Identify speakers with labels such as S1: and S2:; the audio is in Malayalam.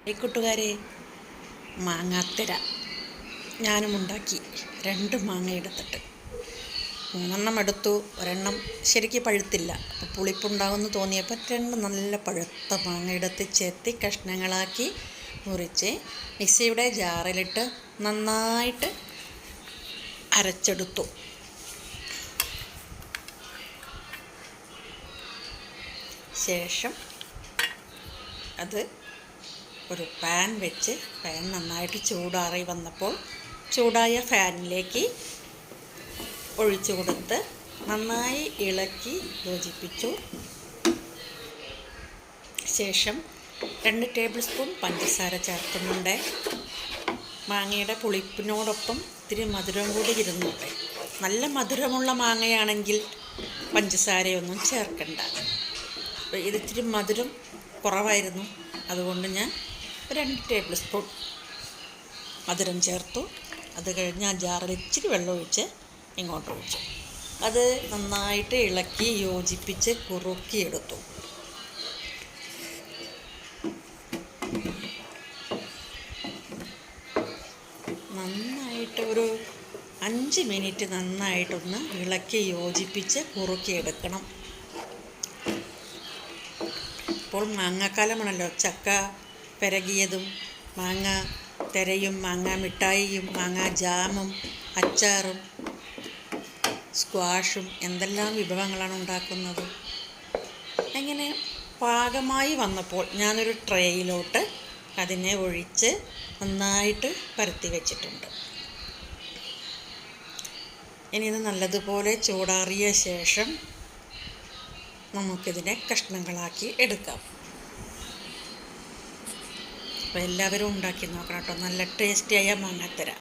S1: ഈ കൂട്ടുകാരെ, മാങ്ങാത്തര ഞാനും ഉണ്ടാക്കി. 2 മാങ്ങ എടുത്തിട്ട് 3 എടുത്തു. ഒരെണ്ണം ശരിക്ക് പഴുത്തില്ല, അപ്പോൾ പുളിപ്പുണ്ടാകുമെന്ന് തോന്നിയപ്പോൾ 2 നല്ല പഴുത്ത മാങ്ങ എടുത്ത് ചെത്തി കഷ്ണങ്ങളാക്കി മുറിച്ച് മിക്സിയുടെ ജാറിലിട്ട് നന്നായിട്ട് അരച്ചെടുത്തു. ശേഷം അത് ഒരു പാൻ വെച്ച് പാൻ നന്നായിട്ട് ചൂടാറി വന്നപ്പോൾ ചൂടായ ഫാനിലേക്ക് ഒഴിച്ചു കൊടുത്ത് നന്നായി ഇളക്കി യോജിപ്പിച്ചു. ശേഷം 2 ടേബിൾ സ്പൂൺ പഞ്ചസാര ചേർക്കുന്നുണ്ട്. മാങ്ങയുടെ പുളിപ്പിനോടൊപ്പം ഇത്തിരി മധുരം കൂടി ഇരുന്നോട്ടെ. നല്ല മധുരമുള്ള മാങ്ങയാണെങ്കിൽ പഞ്ചസാരയൊന്നും ചേർക്കണ്ട. ഇതിത്തിരി മധുരം കുറവായിരുന്നു, അതുകൊണ്ട് ഞാൻ 2 ടേബിൾ സ്പൂൺ മധുരം ചേർത്തു. അത് കഴിഞ്ഞ് ആ ജാറിൽ ഇച്ചിരി വെള്ളം ഒഴിച്ച് ഇങ്ങോട്ട് ഒഴിച്ചു. അത് നന്നായിട്ട് ഇളക്കി യോജിപ്പിച്ച് കുറുക്കിയെടുത്തു. നന്നായിട്ട് ഒരു 5 മിനിറ്റ് നന്നായിട്ടൊന്ന് ഇളക്കി യോജിപ്പിച്ച് കുറുക്കിയെടുക്കണം. ഇപ്പോൾ മാങ്ങാക്കാലമാണല്ലോ. ചക്ക പെരകിയതും മാങ്ങ തെരയും മാങ്ങ മിഠായിയും മാങ്ങ ജാമും അച്ചാറും സ്ക്വാഷും എന്തെല്ലാം വിഭവങ്ങളാണ് ഉണ്ടാക്കുന്നത്. അങ്ങനെ പാകമായി വന്നപ്പോൾ ഞാനൊരു ട്രേയിലോട്ട് അതിനെ ഒഴിച്ച് നന്നായിട്ട് പരത്തി വെച്ചിട്ടുണ്ട്. ഇനി ഇത് നല്ലതുപോലെ ചൂടാറിയ ശേഷം നമുക്കിതിനെ കഷ്ണങ്ങളാക്കി എടുക്കാം. അപ്പോൾ എല്ലാവരും ഉണ്ടാക്കി നോക്കണം കേട്ടോ. നല്ല ടേസ്റ്റിയായ മാങ്ങാത്തര.